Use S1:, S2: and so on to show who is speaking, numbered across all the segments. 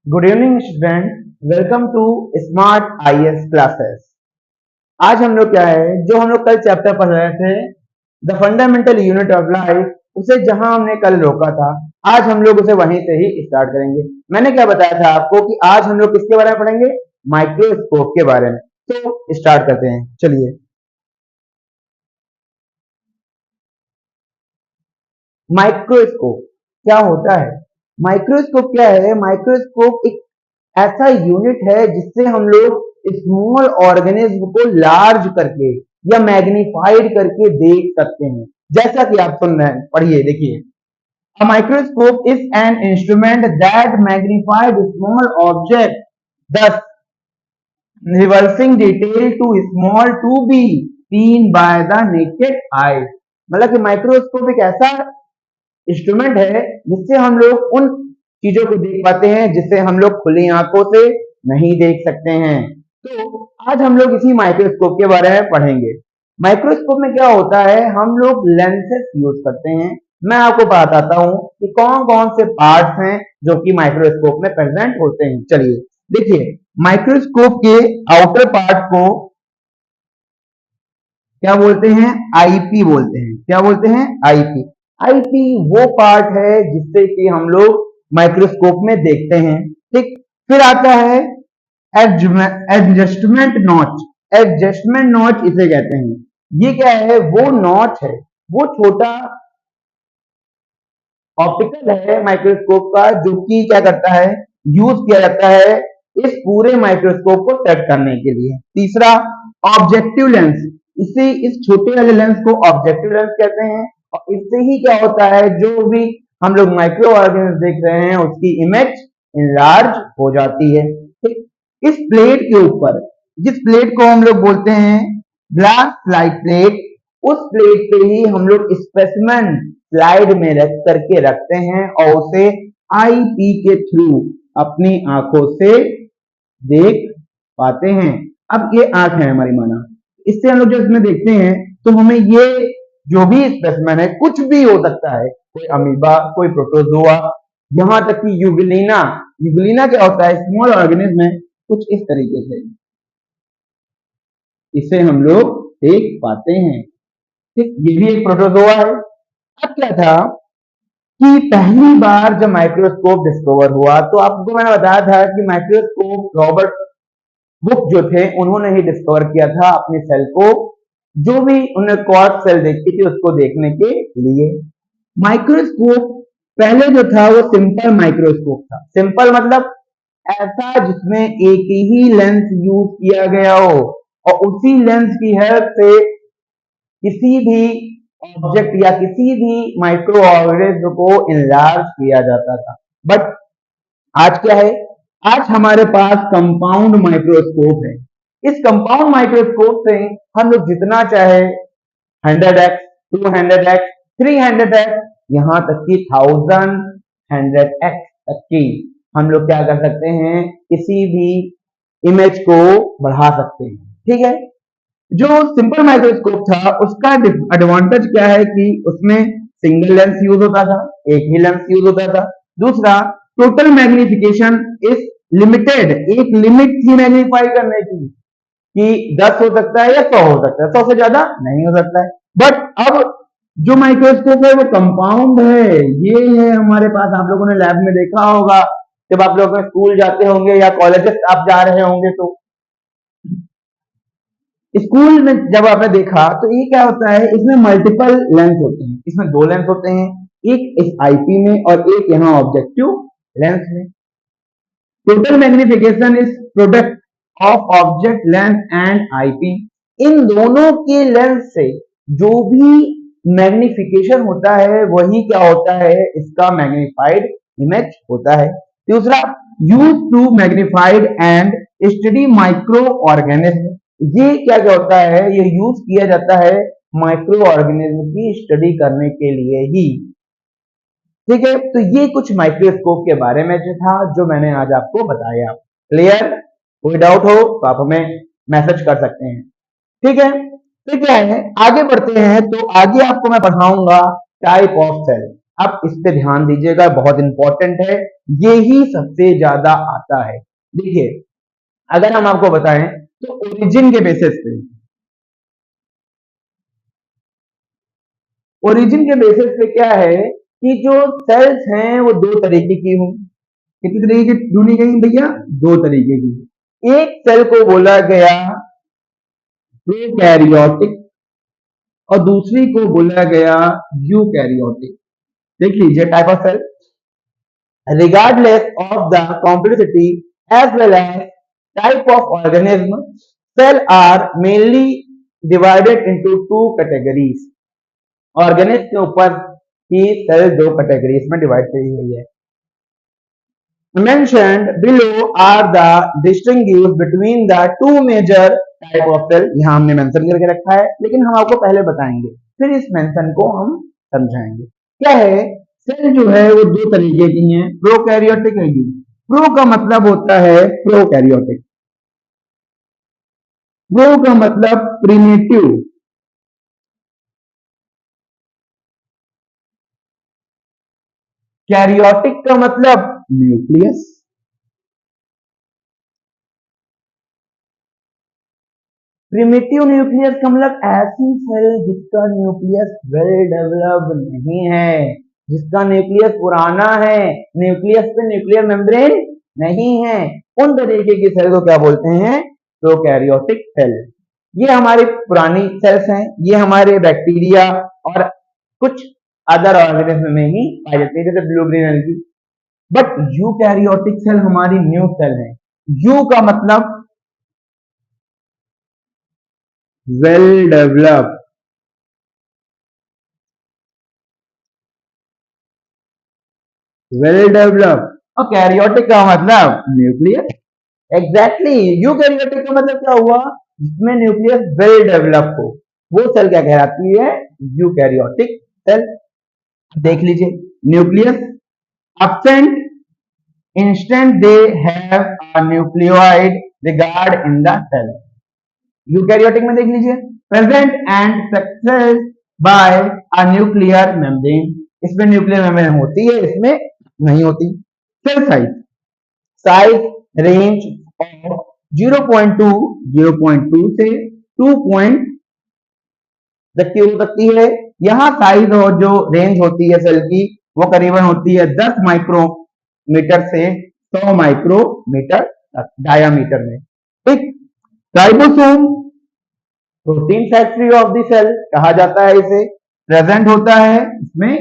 S1: Good evening student, welcome to smart IAS classes. आज हम लोग क्या है जो हम लोग कल चैप्टर पढ़ रहे थे the fundamental unit of life, उसे जहां हमने कल रोका था आज हम लोग उसे वहीं से ही स्टार्ट करेंगे। मैंने क्या बताया था आपको कि आज हम लोग किसके बारे में पढ़ेंगे? माइक्रोस्कोप के बारे में। तो स्टार्ट करते हैं, चलिए। माइक्रोस्कोप क्या होता है? माइक्रोस्कोप क्या है? माइक्रोस्कोप एक ऐसा यूनिट है जिससे हम लोग स्मॉल ऑर्गेनिज्म को लार्ज करके या मैग्नीफाइड करके देख सकते हैं। जैसा कि आप सुन रहे हैं, पढ़िए, देखिए। A microscope is an instrument that magnifies small object, thus reversing detail too small to be seen by the naked eye। मतलब कि माइक्रोस्कोप एक ऐसा इंस्ट्रूमेंट है जिससे हम लोग उन चीजों को देख पाते हैं जिससे हम लोग खुली आंखों से नहीं देख सकते हैं। तो आज हम लोग इसी माइक्रोस्कोप के बारे में पढ़ेंगे। माइक्रोस्कोप में क्या होता है, हम लोग लेंसेस यूज करते हैं। मैं आपको बताता हूँ कि कौन कौन से पार्ट्स हैं जो कि माइक्रोस्कोप में प्रेजेंट होते हैं। चलिए देखिए, माइक्रोस्कोप के आउटर पार्ट को क्या बोलते हैं? आईपीस बोलते हैं। क्या बोलते हैं? आईपीस। आईपीस वो पार्ट है जिससे कि हम लोग माइक्रोस्कोप में देखते हैं। ठीक, फिर आता है एडजस्टमेंट नॉच। एडजस्टमेंट नॉच इसे कहते हैं। ये क्या है? वो नॉच है, वो छोटा ऑप्टिकल है माइक्रोस्कोप का, जो कि क्या करता है, यूज किया जाता है इस पूरे माइक्रोस्कोप को सेट करने के लिए। तीसरा, ऑब्जेक्टिव लेंस। इसे, इस छोटे वाले लेंस को ऑब्जेक्टिव लेंस कहते हैं। और इससे ही क्या होता है, जो भी हम लोग माइक्रो ऑर्गेनिज्म देख रहे हैं उसकी इमेज इनलार्ज हो जाती है। ठीक, इस प्लेट के ऊपर, जिस प्लेट को हम लोग बोलते हैं ग्लास स्लाइड प्लेट, उस प्लेट पे ही हम लोग स्पेसिमेन स्लाइड में रख करके रखते हैं और उसे आईपी के थ्रू अपनी आंखों से देख पाते हैं। अब ये आंख है हमारी, माना इससे हम लोग जब इसमें देखते हैं तो हमें ये जो भी स्पेसिमेन है, कुछ भी हो सकता है, कोई अमीबा, कोई प्रोटोजोआ, यहाँ तक कि यूग्लिना। यूग्लिना क्या होता है? स्मॉल ऑर्गेनिज्म है, कुछ इस तरीके से इसे हम लोग देख पाते हैं। ठीक, ये भी एक प्रोटोजोआ है। अब क्या था कि पहली बार जब माइक्रोस्कोप डिस्कवर हुआ तो आपको मैंने बताया था कि माइक्रोस्कोप रॉबर्ट बुक जो थे उन्होंने ही डिस्कवर किया था अपनी सेल को, जो भी उन्हें क्वार्ट्ज सेल देखी थी उसको देखने के लिए। माइक्रोस्कोप पहले जो था वो सिंपल माइक्रोस्कोप था। सिंपल मतलब ऐसा जिसमें एक ही लेंस यूज किया गया हो और उसी लेंस की हेल्प से किसी भी ऑब्जेक्ट या किसी भी माइक्रो ऑर्गेनिज्म को इनलार्ज किया जाता था। बट आज क्या है? आज हमारे पास कंपाउंड माइक्रोस्कोप है। इस कंपाउंड माइक्रोस्कोप से हम लोग जितना चाहे 100x, 200x, 300x, यहाँ तक कि 1000, 100x तक की हम लोग क्या कर सकते हैं, किसी भी इमेज को बढ़ा सकते हैं। ठीक है, जो सिंपल माइक्रोस्कोप था उसका एडवांटेज क्या है कि उसमें सिंगल लेंस यूज होता था, एक ही लेंस यूज होता था। दूसरा, टोटल मैग्निफिकेशन इज लिमिटेड। एक लिमिट थी मैग्नीफाई करने की कि 10 हो सकता है या 100 हो सकता है, 100 से ज्यादा नहीं हो सकता है। बट अब जो माइक्रोस्कोप है वो कंपाउंड है। ये है हमारे पास, आप लोगों ने लैब में देखा होगा जब आप लोग स्कूल जाते होंगे या कॉलेजेस आप जा रहे होंगे, तो स्कूल में जब आपने देखा तो ये क्या होता है, इसमें मल्टीपल लेंस होते हैं। इसमें 2 लेंस होते हैं, एक इस आईपी में और एक यहाँ ऑब्जेक्टिव लेंस में। Total magnification is product of object lens and IP. इन दोनों के लेंस से जो भी मैग्निफिकेशन होता है वही क्या होता है, इसका मैग्निफाइड इमेज होता है। दूसरा, use to magnified and study micro organism. ये क्या क्या होता है, ये यूज किया जाता है माइक्रो ऑर्गेनिज्म की स्टडी करने के लिए ही। ठीक है, तो ये कुछ माइक्रोस्कोप के बारे में जो था, जो मैंने आज आपको बताया। क्लियर? कोई डाउट हो तो आप हमें मैसेज कर सकते हैं। ठीक है, तो क्या है, आगे बढ़ते हैं। तो आगे आपको मैं पढ़ाऊंगा टाइप ऑफ सेल। आप इस पे ध्यान दीजिएगा, बहुत इंपॉर्टेंट है, ये ही सबसे ज्यादा आता है। देखिए अगर हम आपको बताएं तो ओरिजिन के बेसिस पे, ओरिजिन के बेसिस पे क्या है कि जो सेल्स हैं वो दो तरीके की हों। कितने तरीके की ढूंढी गई भैया? दो तरीके की। एक सेल को बोला गया प्रोकैरियोटिक और दूसरी को बोला गया यूकैरियोटिक। देख लीजिए type of cell, regardless of the complexity as well as type of organism, cell are mainly divided into two categories. Organisms के ऊपर ही सेल दो कैटेगरीज में डिवाइड करी गई है। Mentioned below are the distinguish between the two major type of cell। यहाँ हमने मेंशन करके रखा है, लेकिन हम आपको पहले बताएंगे, फिर इस मेंशन को हम समझाएंगे। क्या है? सेल जो है वो दो तरीके की हैं, प्रोकैरियोटिक है। प्रो का मतलब होता है प्रोकैरियोटिक, प्रो का मतलब प्रिमिटिव, कैरियोटिक का मतलब न्यूक्लियस। प्रिमिटिव न्यूक्लियस का मतलब ऐसी सेल जिसका न्यूक्लियस वेल डेवलप्ड नहीं है, जिसका न्यूक्लियस पुराना है, न्यूक्लियस पे न्यूक्लियर मेम्ब्रेन नहीं है, उन तरीके की सेल को क्या बोलते हैं? Prokaryotic cell. ये हमारी पुरानी सेल्स हैं, ये हमारे बैक्टीरिया और कुछ अदर ऑर्गेनिज्म में ही पाई जाती है, जैसे blue green algae. But eukaryotic cell हमारी न्यू सेल है। यू का मतलब वेल डेवलप्ड, वेल डेवलप्ड, और कैरियोटिक का मतलब न्यूक्लियस। एग्जैक्टली, यूकैरियोटिक का मतलब क्या हुआ? जिसमें न्यूक्लियस वेल डेवलप हो, वो सेल क्या कहलाती है? Eukaryotic cell. देख लीजिए, nucleus absent instant they have a nucleoid regard in the cell। Eukaryotic में देख लीजिए, present and success by a nuclear membrane. इसमें न्यूक्लियर मेम्ब्रेन होती है, इसमें नहीं होती। Cell size, size range of 0.2 से 2 तक की हो सकती है। यहाँ साइज और जो रेंज होती है सेल की, वो करीबन होती है 10 माइक्रोमीटर से 100 माइक्रोमीटर तक डायामीटर में। ठीक, ribosome protein factory of the cell कहा जाता है इसे, प्रेजेंट होता है, इसमें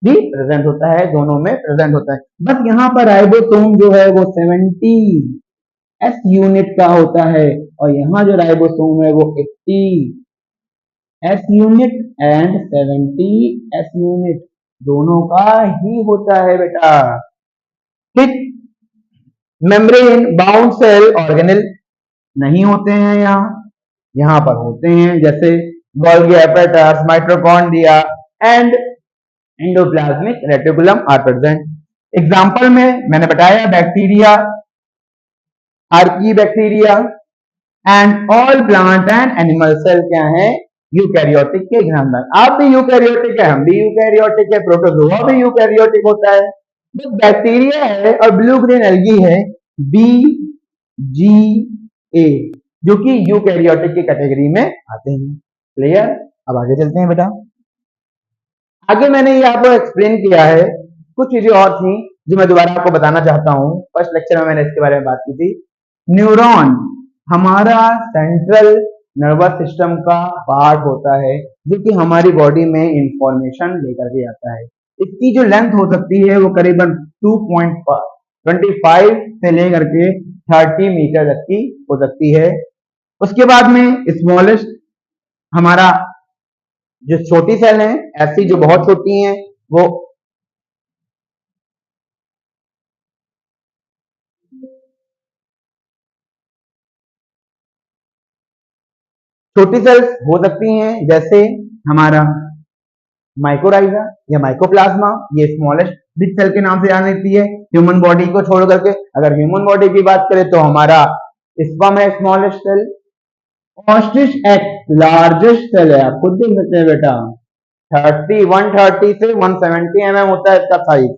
S1: भी प्रेजेंट होता है, दोनों में प्रेजेंट होता है। बस यहाँ पर राइबोसोम जो है वो 70 एस यूनिट का होता है, और यहाँ जो राइबोसोम है वो 80 S unit and 70 S unit दोनों का ही होता है बेटा। ठीक, मेम्ब्रेन बाउंड सेल ऑर्गेनेल नहीं होते हैं यहाँ पर होते हैं, जैसे Golgi apparatus, mitochondria and endoplasmic reticulum are present. Example में मैंने बताया bacteria, archaebacteria and all plant and animal cell क्या है? यूकैरियोटिक के एग्जाम्पल। आप भी यूकैरियोटिक है, हम भी यूकैरियोटिक है, प्रोटोजोआ भी यूकैरियोटिक होता है। बस बैक्टीरिया है और ब्लू ग्रीन एल्गी है बी जी ए, जो कि यूकैरियोटिक की कैटेगरी में आते हैं। क्लियर? अब आगे चलते हैं बेटा। आगे मैंने ये आपको एक्सप्लेन किया है, कुछ चीजें और थी जो मैं दोबारा आपको बताना चाहता हूं। फर्स्ट लेक्चर में मैंने इसके बारे में बात की थी। न्यूरॉन हमारा सेंट्रल नर्वस सिस्टम का पार्ट होता है, जो कि हमारी बॉडी में इंफॉर्मेशन लेकर के आता है। इसकी जो लेंथ हो सकती है वो करीबन 2.25 से लेकर के 30 मीटर तक की हो सकती है। उसके बाद में स्मॉलेस्ट हमारा जो छोटी सेल है, ऐसी जो बहुत छोटी हैं, वो छोटी सेल्स हो सकती हैं, जैसे हमारा माइक्रोराइजा या माइकोप्लाज्मा, ये स्मॉलेस्ट बिग सेल के नाम से जानी जाती है ह्यूमन बॉडी को छोड़ करके। अगर ह्यूमन बॉडी की बात करें तो हमारा स्पर्म है smallest cell, ostrich egg largest cell है, आप खुद देख सकते हैं बेटा। 130 से 170 होता है इसका साइज।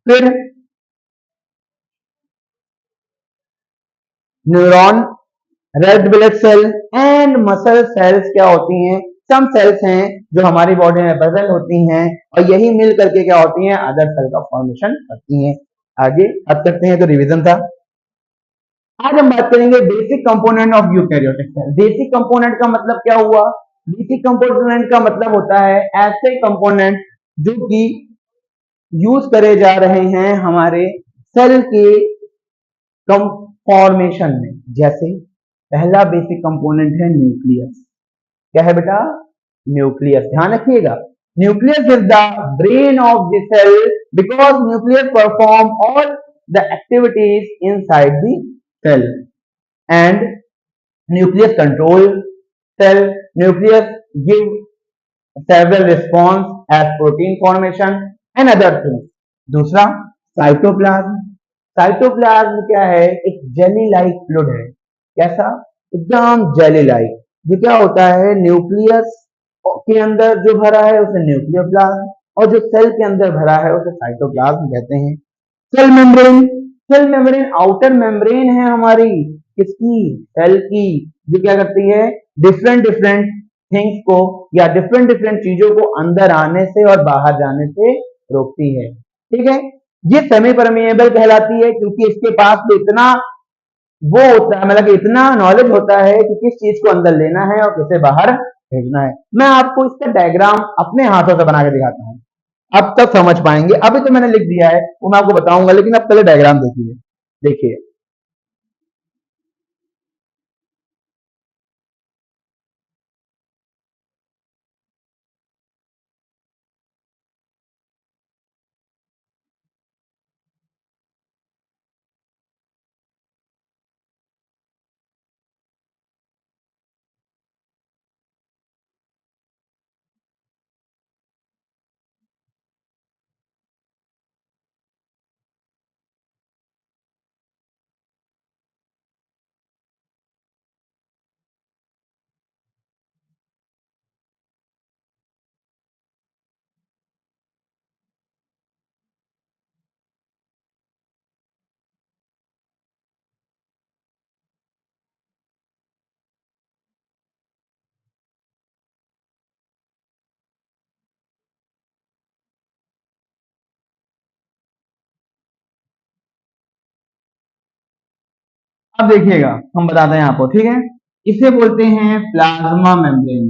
S1: फिर neuron, red blood cell and muscle cells क्या होती हैं? सम सेल्स हैं जो हमारी बॉडी में प्रेजेंट होती हैं और यही मिल करके क्या होती हैं? अदर सेल का फॉर्मेशन करती हैं। आगे बात करते हैं, तो रिवीजन था। आज हम बात करेंगे basic component of eukaryotic cell. Basic component का मतलब क्या हुआ? बेसिक कंपोनेंट का मतलब होता है ऐसे कंपोनेंट जो कि यूज करे जा रहे हैं हमारे सेल के फॉर्मेशन में। जैसे पहला बेसिक कंपोनेंट है न्यूक्लियस। क्या है बेटा? न्यूक्लियस। ध्यान रखिएगा, nucleus is the brain of the cell because nucleus perform all the activities inside the cell and nucleus control cell. Nucleus give several response as protein formation and other things. दूसरा cytoplasm. Cytoplasm क्या है? एक jelly like fluid है। कैसा? एकदम jelly like. जो क्या होता है? न्यूक्लियस के अंदर जो भरा है उसे न्यूक्लियोप्लाज्म और जो सेल के अंदर भरा है उसे साइटोप्लाज्म कहते हैं। Cell membrane. Cell membrane outer membrane है हमारी किसकी? सेल की, जो क्या करती है? डिफरेंट डिफरेंट थिंग्स को या डिफरेंट डिफरेंट चीजों को अंदर आने से और बाहर जाने से रोकती है। ठीक है, ये सेमी परमिएबल कहलाती है क्योंकि इसके पास तो इतना वो होता है, मतलब इतना नॉलेज होता है कि किस चीज को अंदर लेना है और किसे बाहर भेजना है। मैं आपको इसका डायग्राम अपने हाथों से बना के दिखाता हूँ, अब तक समझ पाएंगे। अभी तो मैंने लिख दिया है वो मैं आपको बताऊंगा, लेकिन अब पहले डायग्राम देखिए। देखिए अब देखिएगा, हम बताते हैं आपको, ठीक है। इसे बोलते हैं प्लाज्मा मेम्ब्रेन।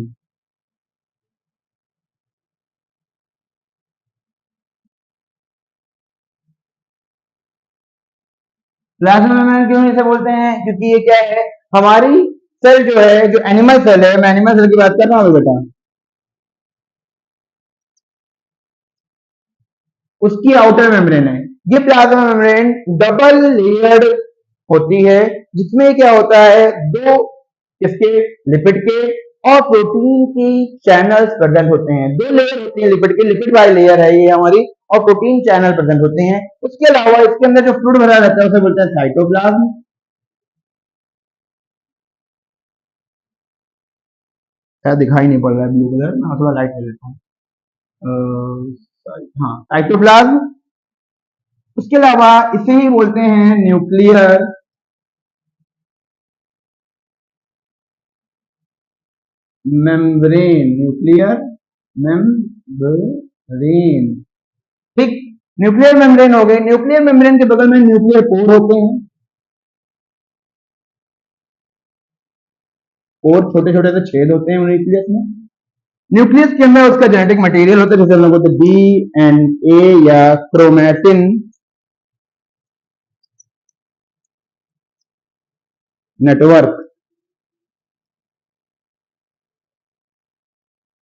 S1: प्लाज्मा मेम्ब्रेन क्यों इसे बोलते हैं? क्योंकि ये क्या है? हमारी सेल जो है, जो एनिमल सेल है, मैं एनिमल सेल की बात कर रहा हूँ बेटा, उसकी आउटर मेम्ब्रेन है। ये प्लाज्मा मेम्ब्रेन डबल लेयर्ड होती है, जिसमें क्या होता है? दो इसके लिपिड के और प्रोटीन की चैनल्स प्रेजेंट होते हैं। दो लेयर होती है लिपिड की, लिपिड वाली लेयर है ये हमारी, और प्रोटीन चैनल प्रेजेंट होते हैं। उसके अलावा इसके अंदर जो फ्लूइड भरा रहता है उसे बोलते हैं साइटोप्लाज्म। शायद दिखाई नहीं पड़ रहा है ब्लू कलर, मैं थोड़ा लाइट कर लेता हूँ। हाँ, साइटोप्लाज्म। उसके अलावा इसे ही बोलते हैं न्यूक्लियर मेम्ब्रेन। न्यूक्लियर मेम्ब्रेन, ठीक। न्यूक्लियर मेम्ब्रेन हो गई। न्यूक्लियर मेम्ब्रेन के बगल में न्यूक्लियर पोर होते हैं। पोर छोटे छोटे से छेद होते हैं न्यूक्लियस में। न्यूक्लियस के अंदर उसका जेनेटिक मटेरियल होता है, जैसे हम लोग बोलते डीएनए या chromatin network.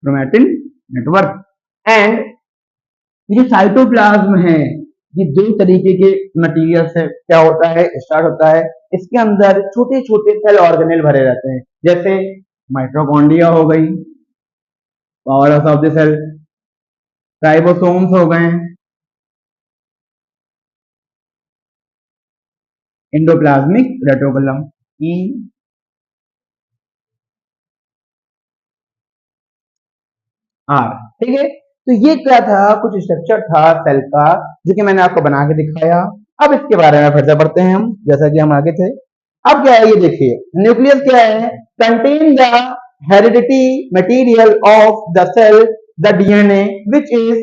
S1: Chromatin network and ये साइटोप्लाज्म है, ये दो तरीके के मटेरियल से क्या होता है? स्टार्ट होता है। इसके अंदर छोटे छोटे सेल ऑर्गेनेल भरे रहते हैं, जैसे माइटोकॉन्ड्रिया हो गई, power of the cell, ribosomes हो गए, एंडोप्लाज्मिक रेटिकुलम ई आर। ठीक है। तो ये क्या था, कुछ स्ट्रक्चर था सेल का जो कि मैंने आपको बना के दिखाया। अब इसके बारे में फिर से पढ़ते हैं हम, जैसा कि हम आगे थे। अब क्या है ये देखिए, न्यूक्लियस क्या है, contain the heredity material of the cell, the DNA which is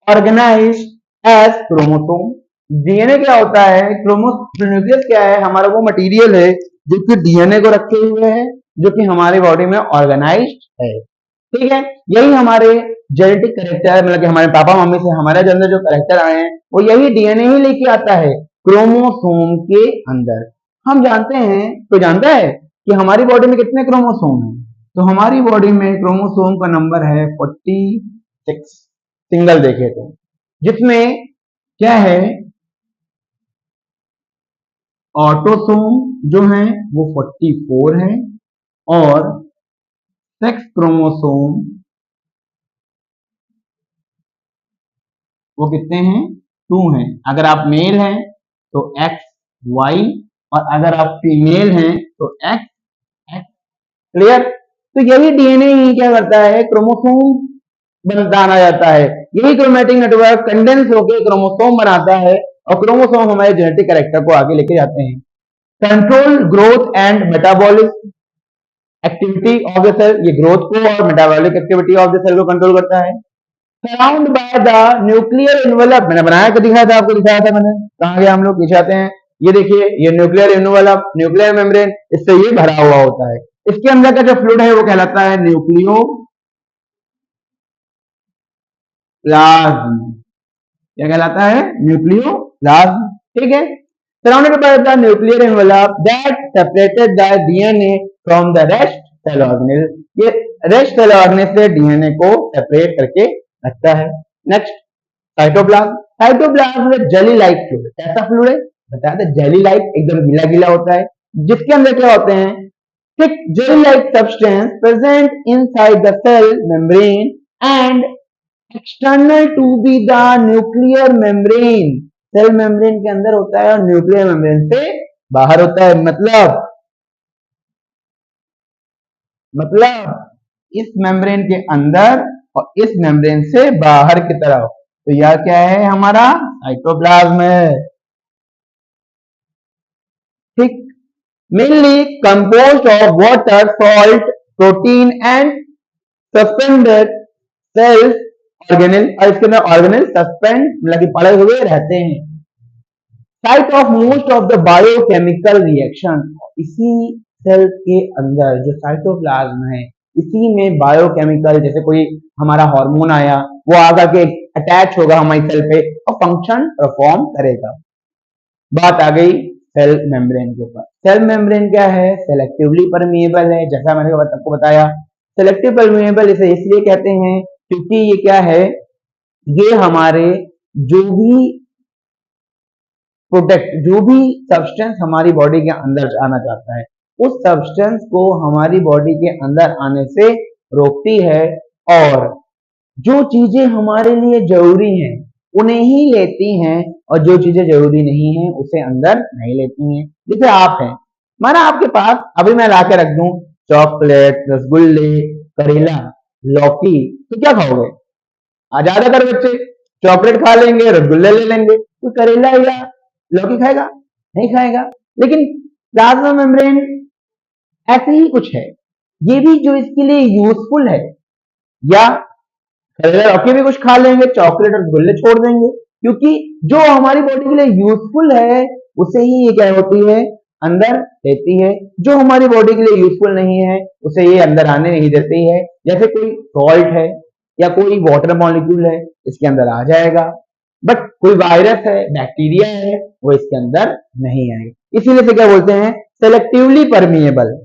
S1: organised as chromosome. DNA क्या होता है, न्यूक्लियस क्या है, हमारा वो मटेरियल है जो कि डीएनए को रखे हुए है, जो कि हमारी बॉडी में ऑर्गेनाइज्ड है। ठीक है, यही हमारे जेनेटिक करेक्टर, मतलब कि हमारे पापा मम्मी से हमारे अंदर जो करेक्टर आए हैं वो यही डीएनए ही लेके आता है क्रोमोसोम के अंदर। हम जानते हैं, तो जानता है कि हमारी बॉडी में कितने क्रोमोसोम हैं। तो हमारी बॉडी में क्रोमोसोम का नंबर है 46, सिंगल देखे तो, जिसमें क्या है, ऑटोसोम जो है वो 44 है और सेक्स क्रोमोसोम वो कितने हैं, 2 हैं। अगर आप मेल हैं तो एक्स वाई, और अगर आप फीमेल हैं तो एक्स एक्स। क्लियर। तो यही डीएनए ही क्या करता है, क्रोमोसोम बनाया जाता है। यही क्रोमेटिक नेटवर्क कंडेंस होकर क्रोमोसोम बनाता है और क्रोमोसोम हमारे जेनेटिक कैरेक्टर को आगे लेके जाते हैं। Control growth and metabolic activity of the cell, ये ग्रोथ को और metabolic activity of the cell को कंट्रोल करता है। Surround by the nuclear envelope, मैंने बनाया के दिखाया था, आपको दिखाया था मैंने, कहां गया हम लोग, पीछे आते हैं। ये देखिए, ये न्यूक्लियर इन्वेलप, न्यूक्लियर मेम्ब्रेन, इससे ये भरा हुआ होता है। इसके अंदर का जो फ्लूइड है वो कहलाता है न्यूक्लियो प्लाज्म। क्या कहलाता है, न्यूक्लियो प्लाज्म। ठीक है। Surrounded by the nuclear envelope that separated the DNA from the rest cell organelle, ये रेस्ट सेल ऑर्गेनेल से डीएनए को सेपरेट करके रखता है। Next, cytoplasm. साइटोप्लाज्म में जेली लाइक फ्लूइड, कैसा फ्लूइड है बताया था, जेली लाइक, एकदम गीला गीला होता है, जिसके अंदर क्या होते हैं, thick gel-like substance present inside the cell membrane and external to be the nuclear membrane। Cell membrane के अंदर होता है और न्यूक्लियर मेम्ब्रेन से बाहर होता है। मतलब इस मेम्ब्रेन के अंदर और इस मेम्ब्रेन से बाहर की तरफ। तो यह क्या है, हमारा साइटोप्लाज्म है। ठीक। Mainly composed of water, salt, protein and suspended cells organelle, और इसके अंदर ऑर्गेनेल सस्पेंड मतलब कि पड़े हुए रहते हैं। Site of most of the biochemical reaction, इसी सेल के अंदर जो साइटोप्लाज्म है, इसी में बायोकेमिकल, जैसे कोई हमारा हार्मोन आया, वो आकर के अटैच होगा हमारी सेल पे और फंक्शन परफॉर्म करेगा। बात आ गई सेल मेम्ब्रेन के ऊपर। सेल मेम्ब्रेन क्या है, सेलेक्टिवली परमिएबल है, जैसा मैंने आपको बताया। सेलेक्टिव परमिएबल इसे इसलिए कहते हैं क्योंकि ये क्या है, ये हमारे जो भी प्रोडक्ट, जो भी सब्सटेंस हमारी बॉडी के अंदर आना चाहता है, उस सब्सटेंस को हमारी बॉडी के अंदर आने से रोकती है, और जो चीजें हमारे लिए जरूरी हैं उन्हें ही लेती हैं, और जो चीजें जरूरी नहीं है उसे अंदर नहीं लेती हैं। जैसे आप हैं, माना आपके पास अभी मैं ला के रख दूं चॉकलेट, रसगुल्ले, करेला, लौकी, तो क्या खाओगे, ज्यादातर बच्चे चॉकलेट खा लेंगे, रसगुल्ले ले लेंगे, तो करेला या लौकी खाएगा, नहीं खाएगा। लेकिन प्लाज्मा मेम्ब्रेन ऐसे ही कुछ है, ये भी जो इसके लिए यूजफुल है, या करेला लौकी भी कुछ खा लेंगे, चॉकलेट और रसगुल्ले छोड़ देंगे, क्योंकि जो हमारी बॉडी के लिए यूजफुल है उसे ही ये क्या होती है, अंदर लेती है। जो हमारी बॉडी के लिए यूजफुल नहीं है उसे ये अंदर आने नहीं देती है। जैसे कोई सॉल्ट है या कोई वाटर मॉलिक्यूल है, इसके अंदर आ जाएगा, बट कोई वायरस है, बैक्टीरिया है, वो इसके अंदर नहीं आएगा। इसीलिए से क्या बोलते हैं, selectively permeable,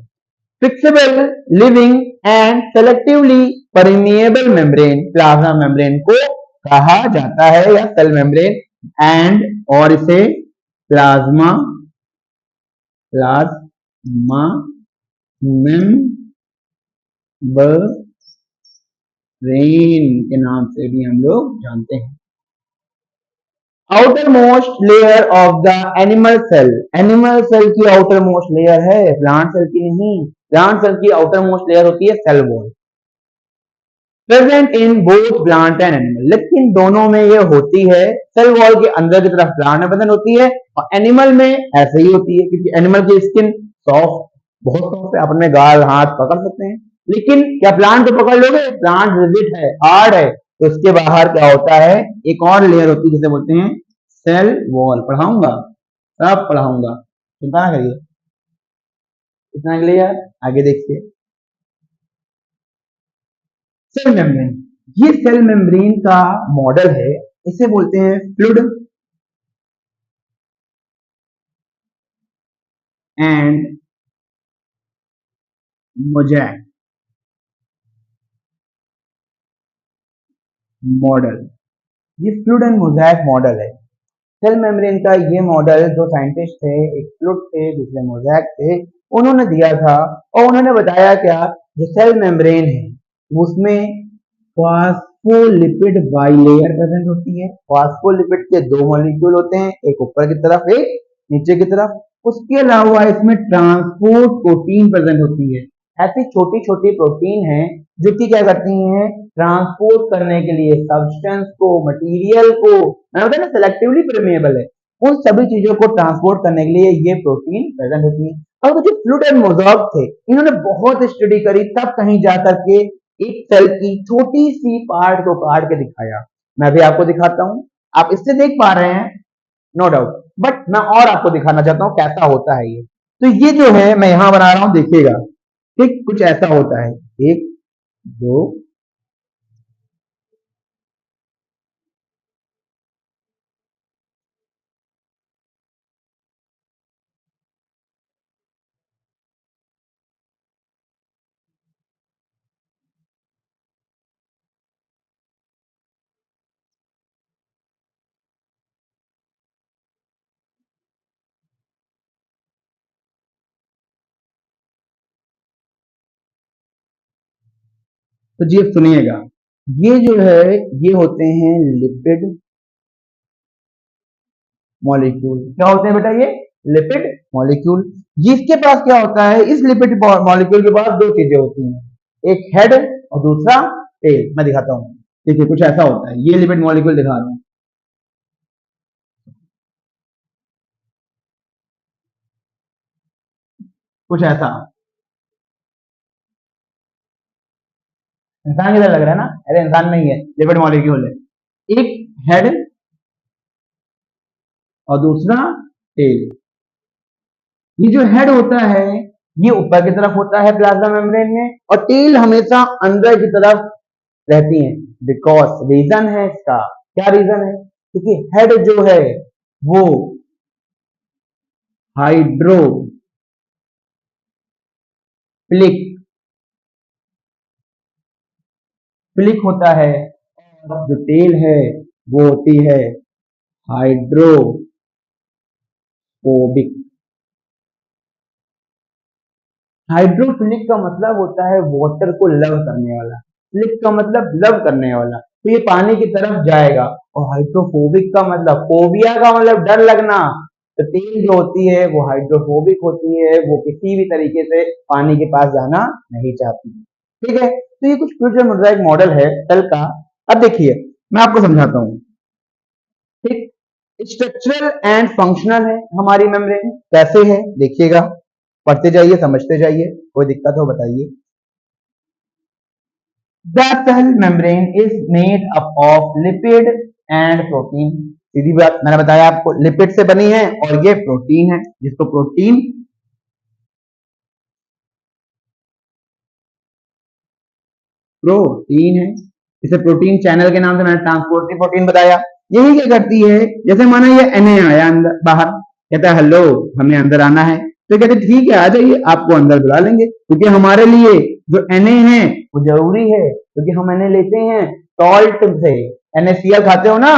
S1: fixable, living and selectively permeable membrane, plasma membrane को कहा जाता है, या सेल मेम्ब्रेन एंड, और इसे प्लाज्मा मेम्ब्रेन के नाम से भी हम लोग जानते हैं। Outer most layer of the animal cell, animal cell की आउटर मोस्ट लेयर है, प्लांट सेल की नहीं। प्लांट सेल की आउटर मोस्ट लेयर होती है cell wall. Present in both plant and animal, लेकिन दोनों में ये होती है, सेल वॉल के अंदर की तरफ प्लांट में प्रेजेंट होती है और एनिमल में ऐसे ही होती है, क्योंकि एनिमल की स्किन सॉफ्ट, बहुत सॉफ्ट है, अपने गाल हाथ पकड़ सकते हैं। लेकिन क्या प्लांट को पकड़ लोगे? प्लांट रिजिड है, हार्ड है, तो उसके बाहर क्या होता है, एक और लेयर होती है जिसे बोलते हैं सेल वॉल। पढ़ाऊंगा, सब पढ़ाऊंगा, चिंता ना करिए। इतना क्लियर? आगे देखिए, सेल मेम्ब्रेन। ये सेल मेम्ब्रेन का मॉडल है, इसे बोलते हैं फ्लूइड एंड मोज़ेक मॉडल। ये फ्लूइड एंड मोज़ेक मॉडल है। सेल मेम्ब्रेन का ये मॉडल जो साइंटिस्ट थे, एक फ्लूइड थे, दूसरे मोज़ेक थे, उन्होंने दिया था और उन्होंने बताया क्या, जो सेल मेम्ब्रेन है उसमें फॉस्फोलिपिड बाइलेयर प्रेजेंट होती है। फॉस्फोलिपिड के दो मॉलिक्यूल होते हैं, एक ऊपर की तरफ, एक नीचे की तरफ। उसके अलावा इसमें ट्रांसपोर्ट प्रोटीन प्रेजेंट होती है। ऐसी छोटी छोटी प्रोटीन है जो कि क्या करती हैं, ट्रांसपोर्ट करने के लिए सब्सटेंस को, मटेरियल को, मैंने बताया ना सेलेक्टिवली परमेएबल है, उन सभी चीजों को ट्रांसपोर्ट करने के लिए ये प्रोटीन प्रेजेंट होती है। और जो फ्लूइड एंड मोज़ेक थे, इन्होंने बहुत स्टडी करी, तब कहीं जाकर के एक सेल की छोटी सी पार्ट को काट के दिखाया। मैं भी आपको दिखाता हूं, आप इससे देख पा रहे हैं नो डाउट, बट मैं और आपको दिखाना चाहता हूं कैसा होता है ये। तो ये जो है मैं यहां बना रहा हूं, देखिएगा, ठीक कुछ ऐसा होता है, एक, दो, तो जी सुनिएगा, ये जो है ये होते हैं लिपिड मॉलिक्यूल। क्या होते हैं बेटा ये? Lipid molecule. जिसके पास क्या होता है, इस लिपिड मॉलिक्यूल के पास दो चीजें होती हैं, एक हेड और दूसरा टेल। मैं दिखाता हूं, देखिए कुछ ऐसा होता है, ये लिपिड मॉलिक्यूल दिखा रहा हूं, कुछ ऐसा। इंसान की तरह लग रहा है ना? अरे इंसान नहीं है, लिपिड मॉलिक्यूल है। एक हेड और दूसरा टेल। ये जो हेड होता है ये ऊपर की तरफ होता है प्लाज्मा मेम्ब्रेन में, और टेल हमेशा अंदर की तरफ रहती है। बिकॉज रीजन है इसका, क्या रीजन है? क्योंकि हेड जो है वो हाइड्रोफिलिक फिलिक होता है, और जो टेल है वो होती है हाइड्रोफोबिक। हाइड्रोफिलिक का मतलब होता है वाटर को लव करने वाला, फिलिक का मतलब लव करने वाला, तो ये पानी की तरफ जाएगा। और हाइड्रोफोबिक का मतलब, फोबिया का मतलब डर लगना, तो तेल जो होती है वो हाइड्रोफोबिक होती है, वो किसी भी तरीके से पानी के पास जाना नहीं चाहती। ठीक है, तो ये कुछ फ्यूचर मुद्रा एक मॉडल है सेल का। अब देखिए मैं आपको समझाता हूँ, ठीक, स्ट्रक्चरल एंड फंक्शनल है हमारी मेम्ब्रेन, कैसे है देखिएगा, पढ़ते जाइए, समझते जाइए, कोई दिक्कत हो बताइए। The cell membrane is made up of lipid and protein. सीधी बात, मैंने बताया आपको लिपिड से बनी है और ये प्रोटीन है, जिसको प्रोटीन है, इसे प्रोटीन चैनल के नाम से मैंने ट्रांसपोर्टिंग प्रोटीन बताया। यही क्या करती है, जैसे माना ये Na आया अंदर बाहर, कहता है हेलो हमें अंदर आना है, तो कहते ठीक है आ जाइए, आपको अंदर बुला लेंगे, क्योंकि हमारे लिए जो Na है वो जरूरी है, क्योंकि हम Na लेते हैं सॉल्ट से, NaCl खाते हो ना,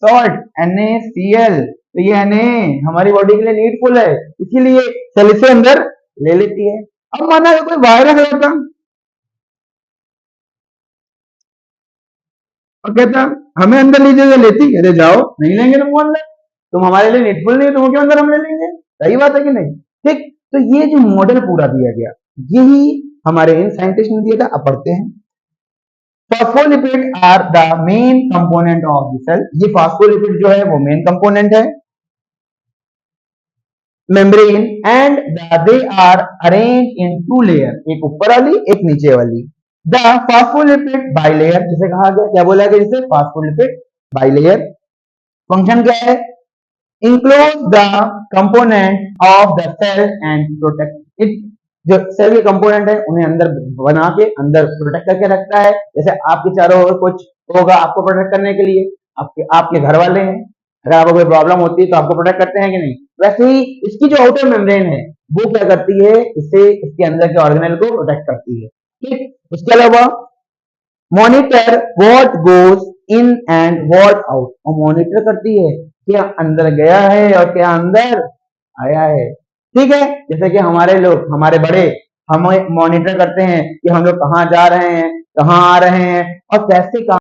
S1: सॉल्ट NaCl, तो ये Na हमारी बॉडी के लिए नीडफुल है, इसीलिए सेल इसे अंदर ले लेती है। अब माना कोई वायरस होता और कहता हमें अंदर लीजिए, तो लेती, कहते जाओ नहीं लेंगे तुमको अंदर, तुम हमारे लिए नीडफुल नहीं, तुमको क्यों अंदर हम ले लेंगे। सही बात है कि नहीं? ठीक, तो ये जो मॉडल पूरा दिया गया, यही हमारे इन साइंटिस्ट ने दिया था। अब पढ़ते हैं, phospholipid are the main component of the cell. ये फॉस्फोलिपिड जो है वो मेन कंपोनेंट है membrane and they are arrange in two layer, एक ऊपर वाली एक नीचे वाली। द फॉस्फोलिपिड बाइलेयर जिसे कहा गया, क्या बोला गया जिसे, फॉस्फोलिपिड बाइलेयर। फंक्शन क्या है, enclose the component of the cell and protect it. जो सेल के कंपोनेंट है उन्हें अंदर बना के अंदर प्रोटेक्ट करके रखता है। जैसे आपके चारों ओर कुछ होगा आपको प्रोटेक्ट करने के लिए, आपके घर वाले हैं, अगर आपको कोई प्रॉब्लम होती है तो आपको प्रोटेक्ट करते हैं कि नहीं, वैसे ही इसकी जो आउटर मेम्ब्रेन है वो क्या करती है, इसे इसके अंदर के ऑर्गेनेल को प्रोटेक्ट करती है। ठीक, उसके अलावा monitor what goes in and what out, और मॉनिटर करती है क्या अंदर गया है और क्या अंदर आया है। ठीक है, जैसे कि हमारे लोग, हमारे बड़े हमें मॉनिटर करते हैं कि हम लोग कहाँ जा रहे हैं, कहाँ आ रहे हैं और कैसे